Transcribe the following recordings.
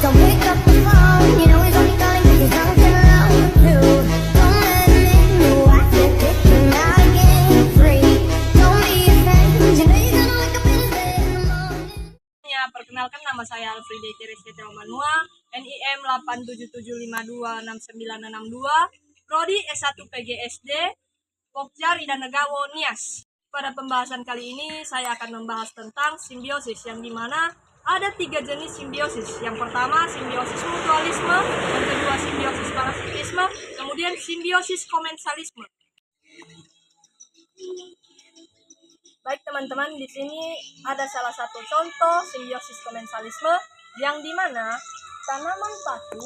Don't pick up the phone, you know he's only calling 'cause he's drunk and alone too. Don't let him in, no, I said pick him out again free. Don't be a friend, you know you're gonna wake up in his bed in the morning. Ya, perkenalkan nama saya Alfrida Teresia Manua, NIM 877526962, Prodi S1 PGSD, Pokja Rida Negawo Nias. Pada pembahasan kali ini saya akan membahas tentang simbiosis, yang dimana ada 3 jenis simbiosis. Yang pertama simbiosis mutualisme, yang kedua simbiosis parasitisme, kemudian simbiosis komensalisme. Baik teman-teman, di sini ada salah satu contoh simbiosis komensalisme, yang dimana tanaman patu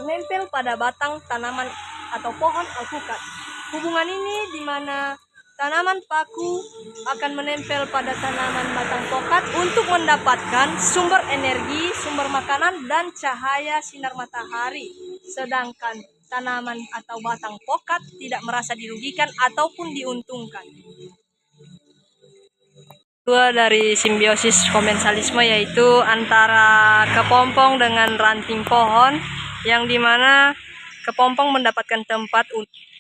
menempel pada batang tanaman atau pohon alpukat. Hubungan ini dimana tanaman paku akan menempel pada tanaman batang pokat untuk mendapatkan sumber energi, sumber makanan, dan cahaya sinar matahari. Sedangkan tanaman atau batang pokat tidak merasa dirugikan ataupun diuntungkan. Kedua dari simbiosis komensalisme yaitu antara kepompong dengan ranting pohon, yang dimana kepompong mendapatkan tempat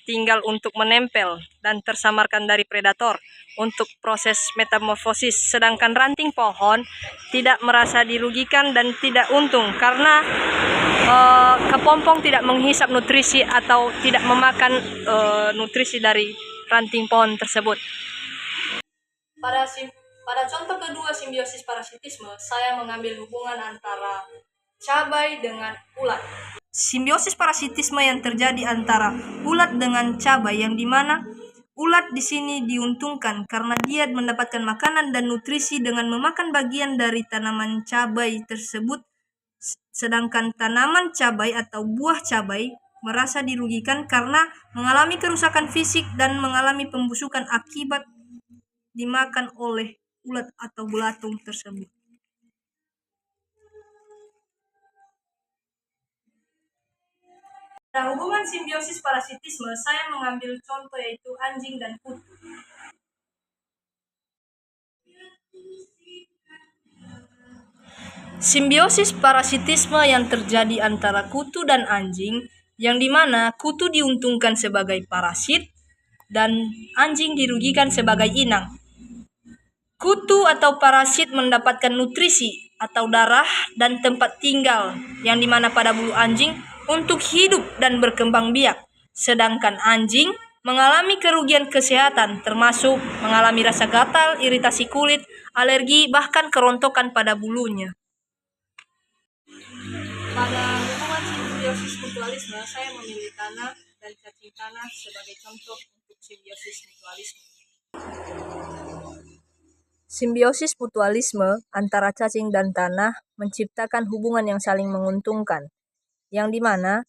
tinggal untuk menempel dan tersamarkan dari predator untuk proses metamorfosis, sedangkan ranting pohon tidak merasa dirugikan dan tidak untung karena kepompong tidak menghisap nutrisi atau tidak memakan nutrisi dari ranting pohon tersebut. Pada contoh kedua simbiosis parasitisme, saya mengambil hubungan antara cabai dengan ulat. Simbiosis parasitisme yang terjadi antara ulat dengan cabai, yang dimana ulat di sini diuntungkan karena dia mendapatkan makanan dan nutrisi dengan memakan bagian dari tanaman cabai tersebut, sedangkan tanaman cabai atau buah cabai merasa dirugikan karena mengalami kerusakan fisik dan mengalami pembusukan akibat dimakan oleh ulat atau belatung tersebut. Pada hubungan simbiosis parasitisme, saya mengambil contoh yaitu anjing dan kutu. Simbiosis parasitisme yang terjadi antara kutu dan anjing, yang dimana kutu diuntungkan sebagai parasit dan anjing dirugikan sebagai inang. Kutu atau parasit mendapatkan nutrisi atau darah dan tempat tinggal, yang dimana pada bulu anjing untuk hidup dan berkembang biak, sedangkan anjing mengalami kerugian kesehatan termasuk mengalami rasa gatal, iritasi kulit, alergi, bahkan kerontokan pada bulunya. Pada hubungan simbiosis mutualisme, saya memilih tanah dan cacing tanah sebagai contoh untuk simbiosis mutualisme. Simbiosis mutualisme antara cacing dan tanah menciptakan hubungan yang saling menguntungkan, yang dimana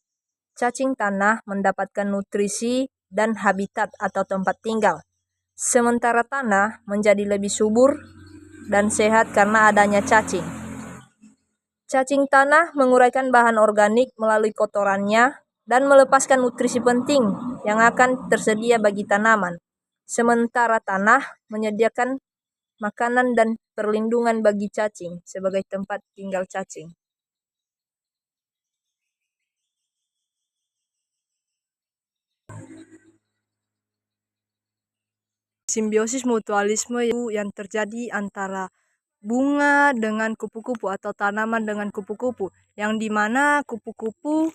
cacing tanah mendapatkan nutrisi dan habitat atau tempat tinggal, sementara tanah menjadi lebih subur dan sehat karena adanya cacing. Cacing tanah menguraikan bahan organik melalui kotorannya dan melepaskan nutrisi penting yang akan tersedia bagi tanaman, sementara tanah menyediakan makanan dan perlindungan bagi cacing sebagai tempat tinggal cacing. Simbiosis mutualisme yang terjadi antara bunga dengan kupu-kupu atau tanaman dengan kupu-kupu, yang dimana kupu-kupu